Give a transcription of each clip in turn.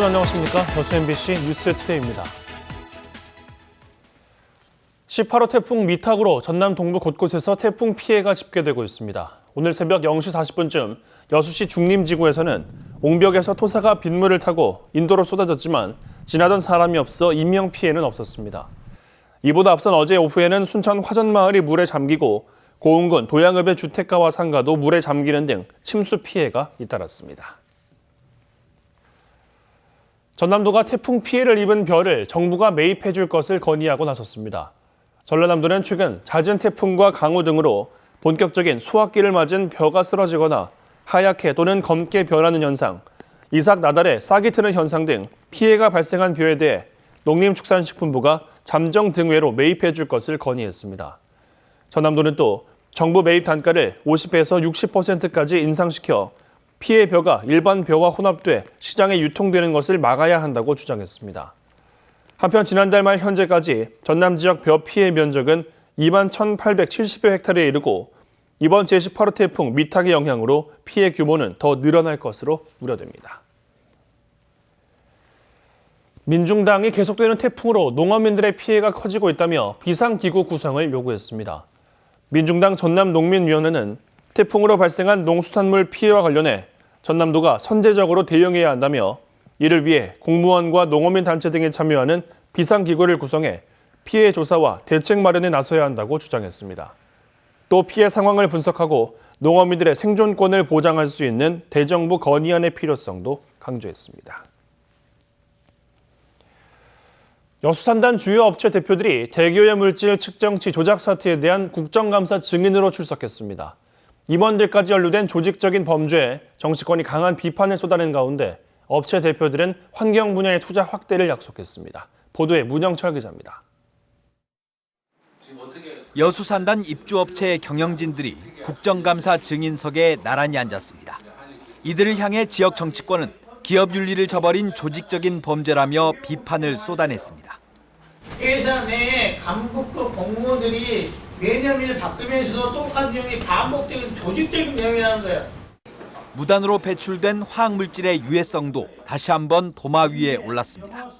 여러분 안녕하십니까? 여수 MBC 뉴스투데이입니다. 18호 태풍 미탁으로 전남 동부 곳곳에서 태풍 피해가 집계되고 있습니다. 오늘 새벽 0시 40분쯤 여수시 중림지구에서는 옹벽에서 토사가 빗물을 타고 인도로 쏟아졌지만 지나던 사람이 없어 인명 피해는 없었습니다. 이보다 앞선 어제 오후에는 순천 화전마을이 물에 잠기고 고흥군 도양읍의 주택가와 상가도 물에 잠기는 등 침수 피해가 잇따랐습니다. 전남도가 태풍 피해를 입은 벼를 정부가 매입해 줄 것을 건의하고 나섰습니다. 전라남도는 최근 잦은 태풍과 강우 등으로 본격적인 수확기를 맞은 벼가 쓰러지거나 하얗게 또는 검게 변하는 현상, 이삭 나달에 싹이 트는 현상 등 피해가 발생한 벼에 대해 농림축산식품부가 잠정 등외로 매입해 줄 것을 건의했습니다. 전남도는 또 정부 매입 단가를 50에서 60%까지 인상시켜 피해 벼가 일반 벼와 혼합돼 시장에 유통되는 것을 막아야 한다고 주장했습니다. 한편 지난달 말 현재까지 전남 지역 벼 피해 면적은 2만 1,870여 헥타르에 이르고 이번 제18호 태풍 미탁의 영향으로 피해 규모는 더 늘어날 것으로 우려됩니다. 민중당이 계속되는 태풍으로 농어민들의 피해가 커지고 있다며 비상기구 구성을 요구했습니다. 민중당 전남농민위원회는 태풍으로 발생한 농수산물 피해와 관련해 전남도가 선제적으로 대응해야 한다며 이를 위해 공무원과 농어민 단체 등이 참여하는 비상기구를 구성해 피해 조사와 대책 마련에 나서야 한다고 주장했습니다. 또 피해 상황을 분석하고 농어민들의 생존권을 보장할 수 있는 대정부 건의안의 필요성도 강조했습니다. 여수산단 주요 업체 대표들이 대기오염 물질 측정치 조작 사태에 대한 국정감사 증인으로 출석했습니다. 임원들까지 연루된 조직적인 범죄에 정치권이 강한 비판을 쏟아낸 가운데 업체 대표들은 환경 분야의 투자 확대를 약속했습니다. 보도에 문영철 기자입니다. 여수산단 입주업체의 경영진들이 국정감사 증인석에 나란히 앉았습니다. 이들을 향해 지역 정치권은 기업 윤리를 저버린 조직적인 범죄라며 비판을 쏟아냈습니다. 회사 내에 간부급 공무원들이 매년을 바꾸면서도 똑같은 내용이 반복적인 조직적인 내용이라는 거예요. 무단으로 배출된 화학물질의 유해성도 다시 한번 도마 위에 올랐습니다.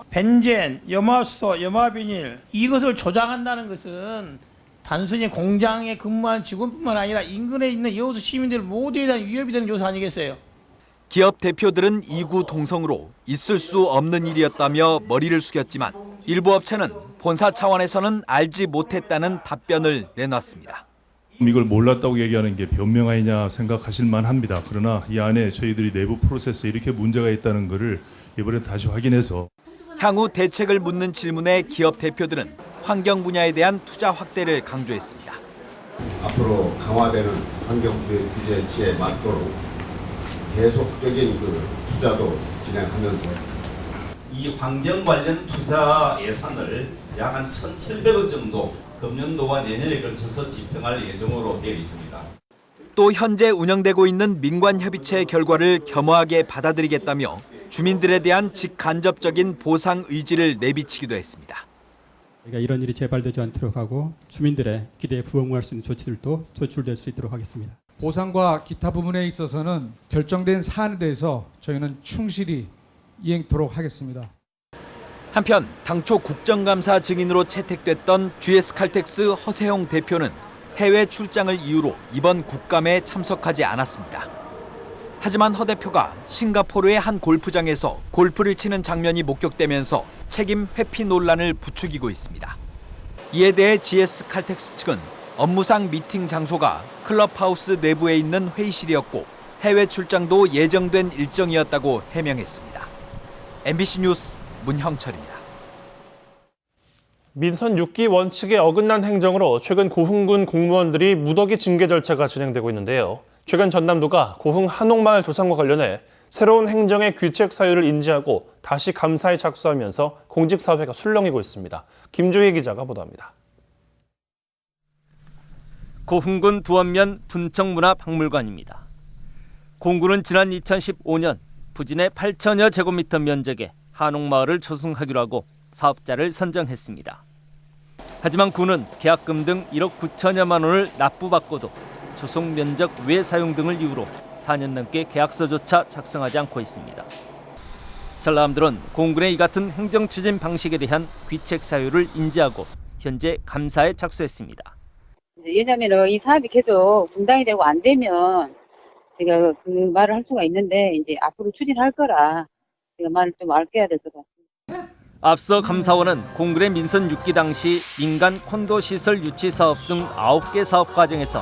벤젠, 염화수소, 염화비닐 이것을 조작한다는 것은 단순히 공장에 근무한 직원뿐만 아니라 인근에 있는 여수 시민들 모두에 대한 위협이 되는 요소 아니겠어요? 기업 대표들은 이구동성으로 있을 수 없는 일이었다며 머리를 숙였지만 일부 업체는 본사 차원에서는 알지 못했다는 답변을 내놨습니다. 이걸 몰랐다고 얘기하는 게 변명 아니냐 생각하실 만합니다. 그러나 이 안에 저희들이 내부 프로세스에 이렇게 문제가 있다는 것을 이번에 다시 확인해서 향후 대책을 묻는 질문에 기업 대표들은 환경 분야에 대한 투자 확대를 강조했습니다. 앞으로 강화되는 환경 규제치에 맞도록 계속적인 투자도 진행하면서 이 환경 관련 투자 예산을 약 한 1,700억 정도 금년도와 내년에 걸쳐서 집행할 예정으로 되어 있습니다. 또 현재 운영되고 있는 민관협의체의 결과를 겸허하게 받아들이겠다며 주민들에 대한 직간접적인 보상 의지를 내비치기도 했습니다. 이런 일이 재발되지 않도록 하고 주민들의 기대에 부응할 수 있는 조치들도 도출될 수 있도록 하겠습니다. 보상과 기타 부분에 있어서는 결정된 사안에 대해서 저희는 충실히 이행토록 하겠습니다. 한편 당초 국정감사 증인으로 채택됐던 GS칼텍스 허세용 대표는 해외 출장을 이유로 이번 국감에 참석하지 않았습니다. 하지만 허 대표가 싱가포르의 한 골프장에서 골프를 치는 장면이 목격되면서 책임 회피 논란을 부추기고 있습니다. 이에 대해 GS칼텍스 측은 업무상 미팅 장소가 클럽하우스 내부에 있는 회의실이었고 해외 출장도 예정된 일정이었다고 해명했습니다. MBC 뉴스 문형철입니다. 민선 6기 원칙에 어긋난 행정으로 최근 고흥군 공무원들이 무더기 징계 절차가 진행되고 있는데요. 최근 전남도가 고흥 한옥마을 도상과 관련해 새로운 행정의 귀책 사유를 인지하고 다시 감사에 착수하면서 공직사회가 술렁이고 있습니다. 김주희 기자가 보도합니다. 고흥군 두원면 분청문화박물관입니다. 공군은 지난 2015년 부진의 8천여 제곱미터 면적의 한옥마을을 조성하기로 하고 사업자를 선정했습니다. 하지만 군은 계약금 등 1억 9천여만 원을 납부받고도 조성 면적 외 사용 등을 이유로 4년 넘게 계약서조차 작성하지 않고 있습니다. 전라남도는 공군의 이 같은 행정 추진 방식에 대한 귀책 사유를 인지하고 현재 감사에 착수했습니다. 왜냐하면 이 사업이 계속 중단이 되고 안 되면 제가 그 말을 할 수가 있는데 이제 앞으로 추진할 거라 제가 말을 좀 아껴야 될 것 같습니다. 앞서 감사원은 공군의 민선 6기 당시 민간 콘도 시설 유치 사업 등 9개 사업 과정에서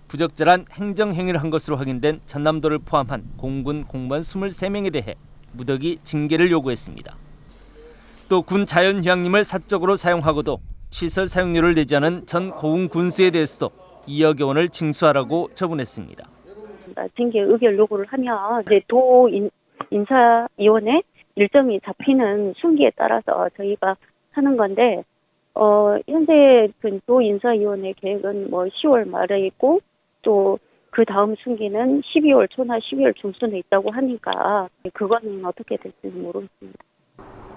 부적절한 행정 행위를 한 것으로 확인된 전남도를 포함한 공군 공무원 23명에 대해 무더기 징계를 요구했습니다. 또 군 자연휴양림을 사적으로 사용하고도 시설 사용료를 내지 않은 전 고흥 군수에 대해서도 2억여 원을 징수하라고 처분했습니다. 징계 의결 요구를 하면 이제 도 인사위원회 일정이 잡히는 순기에 따라서 저희가 하는 건데 현재 그 도 인사위원회 계획은 10월 말에 있고 또 그 다음 순기는 12월 초나 12월 중순에 있다고 하니까 그거는 어떻게 될지 모르겠습니다.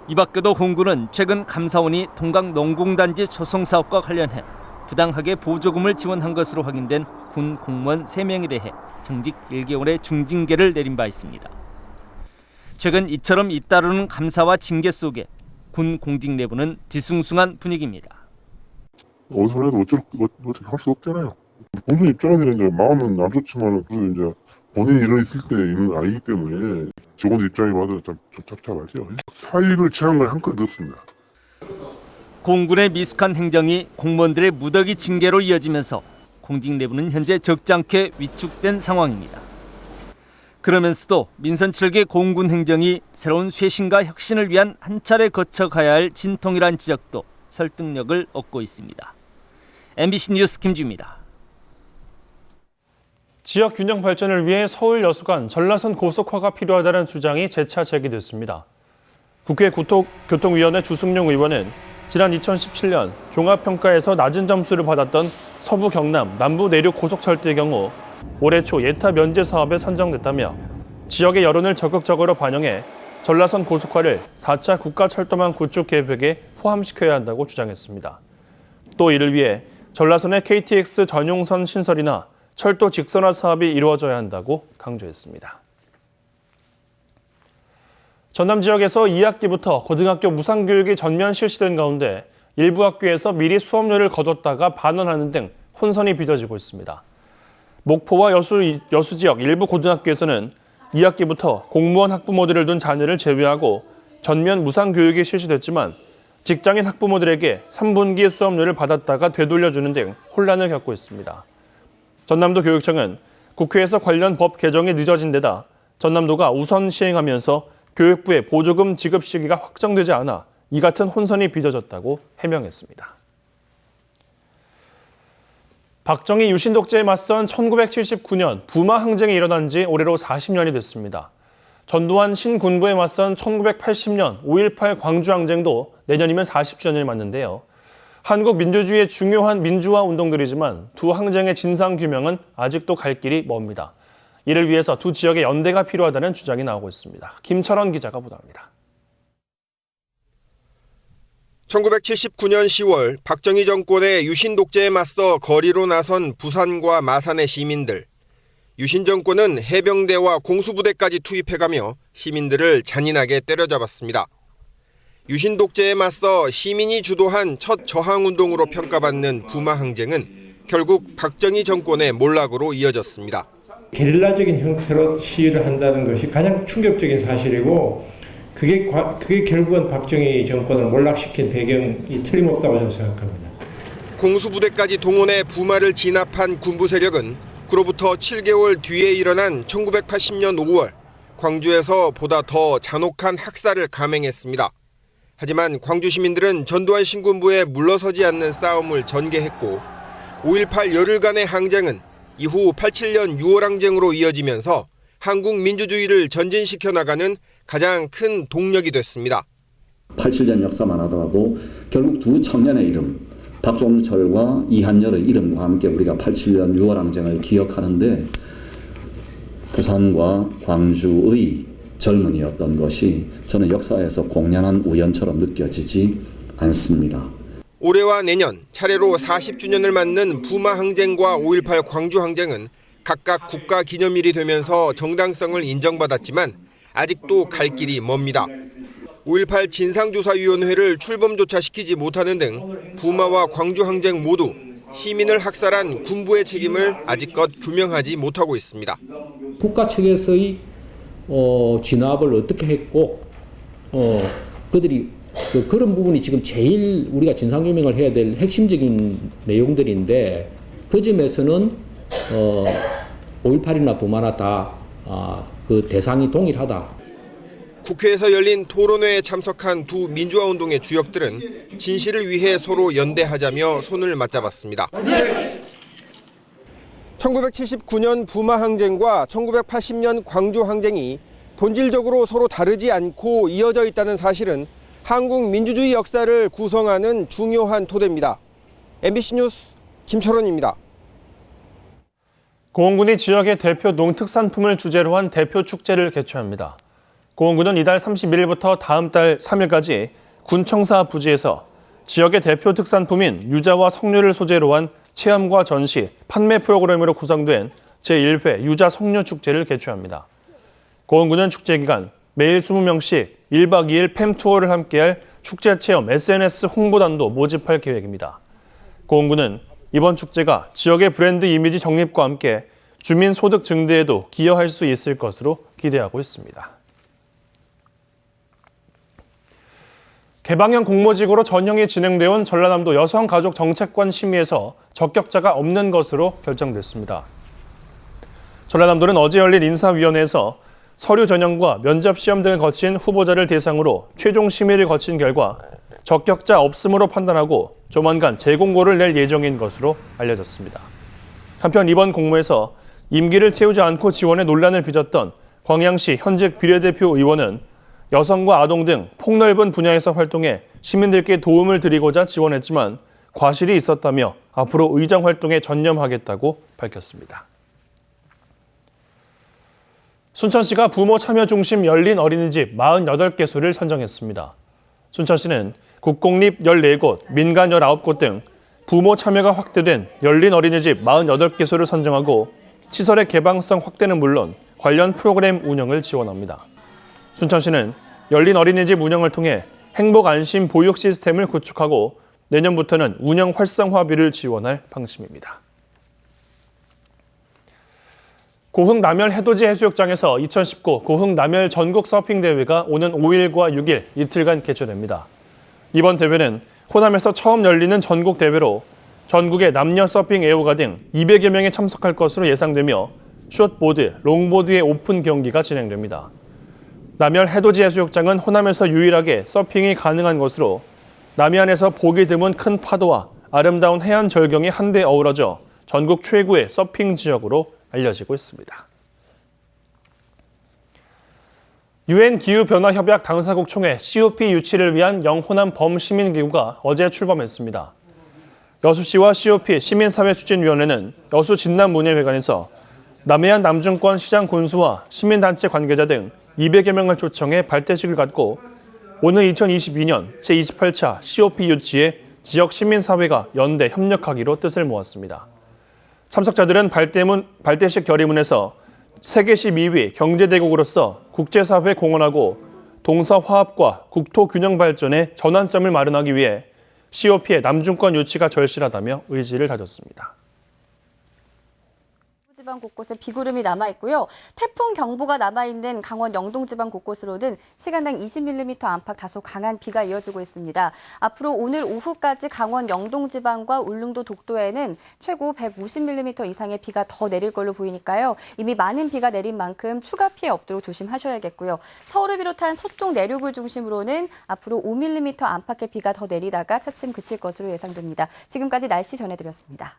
이 밖에도 공군은 최근 감사원이 동강 농공단지 조성 사업과 관련해 부당하게 보조금을 지원한 것으로 확인된 군 공무원 3명에 대해 정직 1개월의 중징계를 내린 바 있습니다. 최근 이처럼 잇따르는 감사와 징계 속에 군 공직 내부는 뒤숭숭한 분위기입니다. 어디서 해도 어떻게 할 수 없잖아요. 공군 입장에서는 이제 마음은 안 좋지만 이제 본인이 이런 있을 때 있는 아이기 때문에 직원들 입장에 봐도 좀 착잡하죠. 사익을 취한 건 한 건 없습니다. 공군의 미숙한 행정이 공무원들의 무더기 징계로 이어지면서 공직 내부는 현재 적잖게 위축된 상황입니다. 그러면서도 민선 7개 공군 행정이 새로운 쇄신과 혁신을 위한 한 차례 거쳐가야 할 진통이란 지적도 설득력을 얻고 있습니다. MBC 뉴스 김주입니다. 지역 균형 발전을 위해 서울 여수 간 전라선 고속화가 필요하다는 주장이 재차 제기됐습니다. 국회 교통위원회 주승용 의원은 지난 2017년 종합평가에서 낮은 점수를 받았던 서부 경남 남부 내륙 고속철도의 경우 올해 초 예타 면제 사업에 선정됐다며 지역의 여론을 적극적으로 반영해 전라선 고속화를 4차 국가철도망 구축 계획에 포함시켜야 한다고 주장했습니다. 또 이를 위해 전라선의 KTX 전용선 신설이나 철도 직선화 사업이 이루어져야 한다고 강조했습니다. 전남 지역에서 2학기부터 고등학교 무상교육이 전면 실시된 가운데 일부 학교에서 미리 수업료를 거뒀다가 반환하는 등 혼선이 빚어지고 있습니다. 목포와 여수 지역 일부 고등학교에서는 2학기부터 공무원 학부모들을 둔 자녀를 제외하고 전면 무상교육이 실시됐지만 직장인 학부모들에게 3분기 수업료를 받았다가 되돌려주는 등 혼란을 겪고 있습니다. 전남도 교육청은 국회에서 관련 법 개정이 늦어진 데다 전남도가 우선 시행하면서 교육부의 보조금 지급 시기가 확정되지 않아 이 같은 혼선이 빚어졌다고 해명했습니다. 박정희 유신 독재에 맞선 1979년 부마 항쟁이 일어난 지 올해로 40년이 됐습니다. 전두환 신군부에 맞선 1980년 5.18 광주 항쟁도 내년이면 40주년을 맞는데요. 한국 민주주의의 중요한 민주화 운동들이지만 두 항쟁의 진상규명은 아직도 갈 길이 멉니다. 이를 위해서 두 지역의 연대가 필요하다는 주장이 나오고 있습니다. 김철원 기자가 보도합니다. 1979년 10월 박정희 정권의 유신 독재에 맞서 거리로 나선 부산과 마산의 시민들. 유신 정권은 해병대와 공수부대까지 투입해가며 시민들을 잔인하게 때려잡았습니다. 유신 독재에 맞서 시민이 주도한 첫 저항운동으로 평가받는 부마 항쟁은 결국 박정희 정권의 몰락으로 이어졌습니다. 게릴라적인 형태로 시위를 한다는 것이 가장 충격적인 사실이고 그게 결국은 박정희 정권을 몰락시킨 배경이 틀림없다고 저는 생각합니다. 공수부대까지 동원해 부마를 진압한 군부 세력은 그로부터 7개월 뒤에 일어난 1980년 5월 광주에서 보다 더 잔혹한 학살을 감행했습니다. 하지만 광주 시민들은 전두환 신군부에 물러서지 않는 싸움을 전개했고 5.18 열흘간의 항쟁은 이후 87년 6월 항쟁으로 이어지면서 한국 민주주의를 전진시켜 나가는 가장 큰 동력이 됐습니다. 87년 역사만 하더라도 결국 두 청년의 이름, 박종철과 이한열의 이름과 함께 우리가 87년 6월 항쟁을 기억하는데 부산과 광주의 젊은이였던 것이 저는 역사에서 공연한 우연처럼 느껴지지 않습니다. 올해와 내년 차례로 40주년을 맞는 부마 항쟁과 5.18 광주 항쟁은 각각 국가 기념일이 되면서 정당성을 인정받았지만 아직도 갈 길이 멉니다. 5.18 진상조사위원회를 출범조차 시키지 못하는 등 부마와 광주 항쟁 모두 시민을 학살한 군부의 책임을 아직껏 규명하지 못하고 있습니다. 국가 측에서의 진압을 어떻게 했고 그들이 그런 부분이 지금 제일 우리가 진상규명을 해야 될 핵심적인 내용들인데 그 점에서는 5.18이나 부마나 다 그 대상이 동일하다. 국회에서 열린 토론회에 참석한 두 민주화운동의 주역들은 진실을 위해 서로 연대하자며 손을 맞잡았습니다. 1979년 부마 항쟁과 1980년 광주 항쟁이 본질적으로 서로 다르지 않고 이어져 있다는 사실은 한국 민주주의 역사를 구성하는 중요한 토대입니다. MBC 뉴스 김철원입니다. 고흥군이 지역의 대표 농특산품을 주제로 한 대표 축제를 개최합니다. 고흥군은 이달 31일부터 다음 달 3일까지 군청사 부지에서 지역의 대표 특산품인 유자와 석류를 소재로 한 체험과 전시, 판매 프로그램으로 구성된 제1회 유자 석류 축제를 개최합니다. 고흥군은 축제 기간 매일 20명씩 1박 2일 팸 투어를 함께할 축제 체험 SNS 홍보단도 모집할 계획입니다. 고흥군은 이번 축제가 지역의 브랜드 이미지 정립과 함께 주민 소득 증대에도 기여할 수 있을 것으로 기대하고 있습니다. 개방형 공모직으로 전형이 진행되어 온 전라남도 여성가족정책관 심의에서 적격자가 없는 것으로 결정됐습니다. 전라남도는 어제 열린 인사위원회에서 서류 전형과 면접 시험 등을 거친 후보자를 대상으로 최종 심의를 거친 결과 적격자 없음으로 판단하고 조만간 재공고를 낼 예정인 것으로 알려졌습니다. 한편 이번 공모에서 임기를 채우지 않고 지원에 논란을 빚었던 광양시 현직 비례대표 의원은 여성과 아동 등 폭넓은 분야에서 활동해 시민들께 도움을 드리고자 지원했지만 과실이 있었다며 앞으로 의정 활동에 전념하겠다고 밝혔습니다. 순천시가 부모 참여 중심 열린 어린이집 48개소를 선정했습니다. 순천시는 국공립 14곳, 민간 19곳 등 부모 참여가 확대된 열린 어린이집 48개소를 선정하고 시설의 개방성 확대는 물론 관련 프로그램 운영을 지원합니다. 순천시는 열린 어린이집 운영을 통해 행복 안심 보육 시스템을 구축하고 내년부터는 운영 활성화비를 지원할 방침입니다. 고흥 남열 해돋이 해수욕장에서 2019 고흥 남열 전국 서핑 대회가 오는 5일과 6일 이틀간 개최됩니다. 이번 대회는 호남에서 처음 열리는 전국 대회로 전국의 남녀 서핑 애호가 등 200여 명이 참석할 것으로 예상되며 숏보드, 롱보드의 오픈 경기가 진행됩니다. 남열 해돋이 해수욕장은 호남에서 유일하게 서핑이 가능한 곳으로 남해안에서 보기 드문 큰 파도와 아름다운 해안 절경이 한데 어우러져 전국 최고의 서핑 지역으로 알려지고 있습니다. 유엔 기후변화협약 당사국 총회 COP 유치를 위한 영호남 범시민기구가 어제 출범했습니다. 여수시와 COP 시민사회추진위원회는 여수 진남문예회관에서 남해안 남중권 시장 군수와 시민단체 관계자 등 200여 명을 초청해 발대식을 갖고 오는 2022년 제28차 COP 유치에 지역 시민사회가 연대 협력하기로 뜻을 모았습니다. 참석자들은 발대식 결의문에서 세계시 2위 경제대국으로서 국제사회에 공헌하고 동서화합과 국토균형 발전에 전환점을 마련하기 위해 COP의 남중권 유치가 절실하다며 의지를 다졌습니다. 지방 곳곳에 비구름이 남아있고요. 태풍 경보가 남아있는 강원 영동 지방 곳곳으로는 시간당 20mm 안팎 다소 강한 비가 이어지고 있습니다. 앞으로 오늘 오후까지 강원 영동 지방과 울릉도 독도에는 최고 150mm 이상의 비가 더 내릴 걸로 보이니까요. 이미 많은 비가 내린 만큼 추가 피해 없도록 조심하셔야겠고요. 서울을 비롯한 서쪽 내륙을 중심으로는 앞으로 5mm 안팎의 비가 더 내리다가 차츰 그칠 것으로 예상됩니다. 지금까지 날씨 전해드렸습니다.